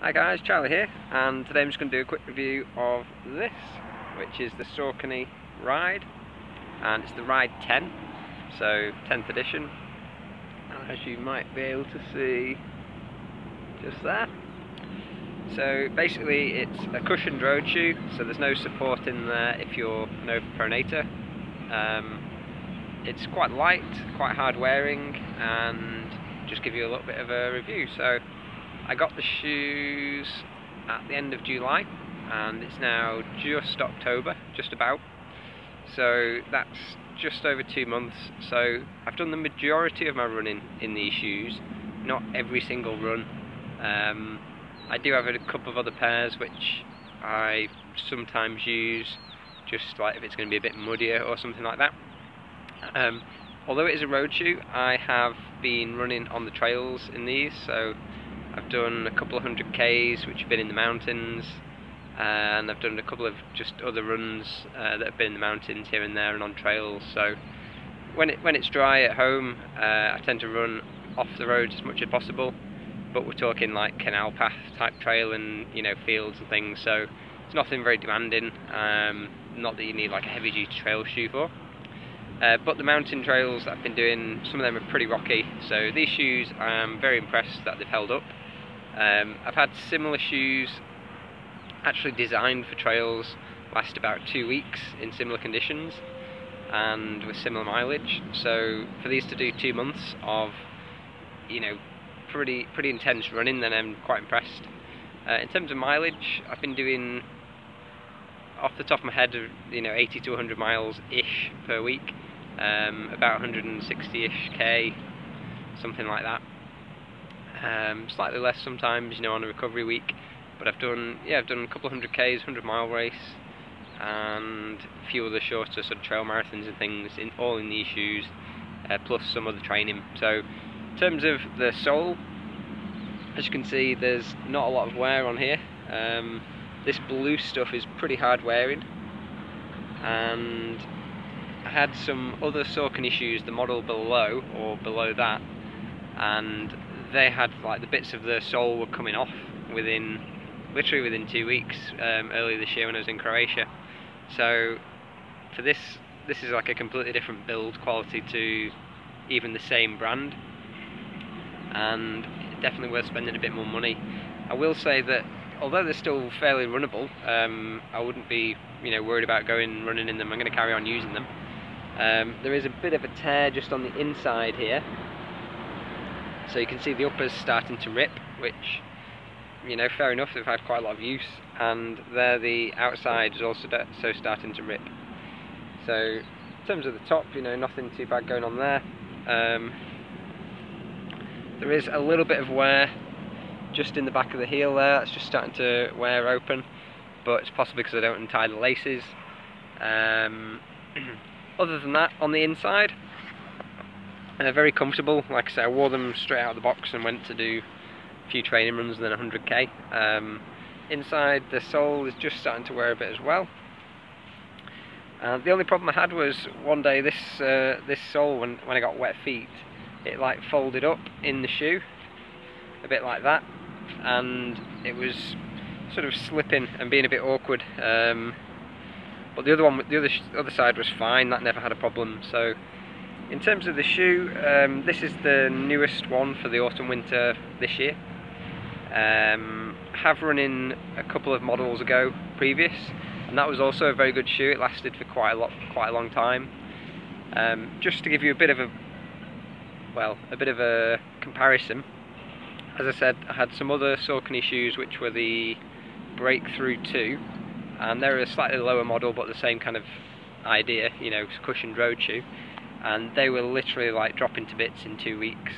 Hi guys, Charlie here, and today I'm just going to do a quick review of this, which is the Saucony Ride, and it's the Ride 10, so 10th edition, and as you might be able to see just there. So basically it's a cushioned road shoe, so there's no support in there if you're an overpronator. It's quite light, quite hard wearing, and just give you a little bit of a review. So I got the shoes at the end of July and it's now just October, just about. So that's just over 2 months. So I've done the majority of my running in these shoes, not every single run. I do have a couple of other pairs which I sometimes use, just like if it's going to be a bit muddier or something like that. Although it is a road shoe, I have been running on the trails in these, so I've done a couple of 100 Ks which have been in the mountains, and I've done a couple of just other runs that have been in the mountains here and there and on trails. So when it's dry at home, I tend to run off the roads as much as possible, but we're talking like canal path type trail and fields and things, so it's nothing very demanding, not that you need like a heavy duty trail shoe for. But the mountain trails that I've been doing, some of them are pretty rocky, so these shoes I'm very impressed that they've held up. I've had similar shoes actually designed for trails last about 2 weeks in similar conditions and with similar mileage, so for these to do 2 months of pretty intense running, then I'm quite impressed. In terms of mileage, I've been doing, off the top of my head, 80 to 100 miles ish per week, about 160-ish K, something like that. Slightly less sometimes, on a recovery week, but I've done a couple of 100 Ks, 100-mile race, and a few other shorter sort of trail marathons and things, all in these shoes, plus some other training. So in terms of the sole, as you can see, there's not a lot of wear on here. This blue stuff is pretty hard wearing, and I had some other Saucony shoes, the model below that, and they had like the bits of the sole were coming off literally within 2 weeks, earlier this year when I was in Croatia. So for this is like a completely different build quality to even the same brand, and definitely worth spending a bit more money. I will say that although they're still fairly runnable, I wouldn't be worried about going running in them. I'm going to carry on using them. There is a bit of a tear just on the inside here, so you can see the uppers starting to rip, which fair enough, they've had quite a lot of use, and there the outside is also starting to rip. So in terms of the top, nothing too bad going on there. There is a little bit of wear just in the back of the heel there, that's just starting to wear open, but it's possibly because I don't untie the laces. Other than that, on the inside, they're very comfortable. Like I said, I wore them straight out of the box and went to do a few training runs and then 100 K. Inside, the sole is just starting to wear a bit as well. The only problem I had was one day this sole, when I got wet feet, it like folded up in the shoe, a bit like that, and it was sort of slipping and being a bit awkward. But the other one, the other side was fine, that never had a problem. So in terms of the shoe, this is the newest one for the autumn-winter this year. Have run in a couple of models ago previous, and that was also a very good shoe. It lasted for quite a long time. Just to give you a bit of a comparison, as I said, I had some other Saucony shoes which were the Breakthrough 2, and they're a slightly lower model but the same kind of idea, cushioned road shoe, and they were literally like dropping to bits in 2 weeks,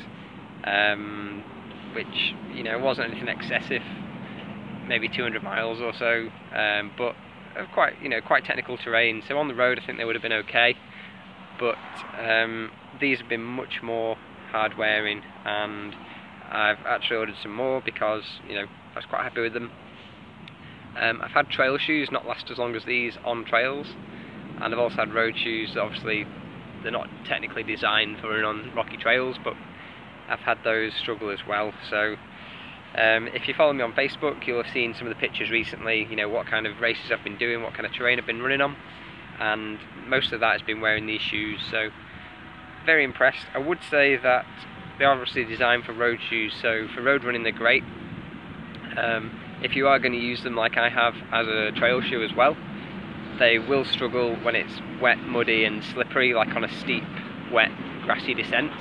which wasn't anything excessive, maybe 200 miles or so, but quite technical terrain. So on the road I think they would have been okay, but these have been much more hard wearing, and I've actually ordered some more because I was quite happy with them. I've had trail shoes not last as long as these on trails, and I've also had road shoes that obviously they're not technically designed for running on rocky trails, but I've had those struggle as well. So If you follow me on Facebook, you'll have seen some of the pictures recently, you know, what kind of races I've been doing, what kind of terrain I've been running on, and most of that has been wearing these shoes, so very impressed. I would say that they're obviously designed for road shoes, so for road running they're great. If you are going to use them like I have as a trail shoe as well, they will struggle when it's wet, muddy and slippery, like on a steep, wet, grassy descent.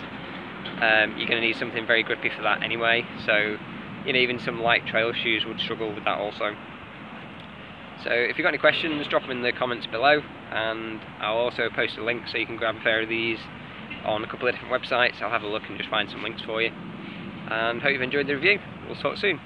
You're going to need something very grippy for that anyway, so you know, even some light trail shoes would struggle with that also. So if you've got any questions, drop them in the comments below, and I'll also post a link so you can grab a pair of these on a couple of different websites. I'll have a look and just find some links for you, and hope you've enjoyed the review. We'll talk soon.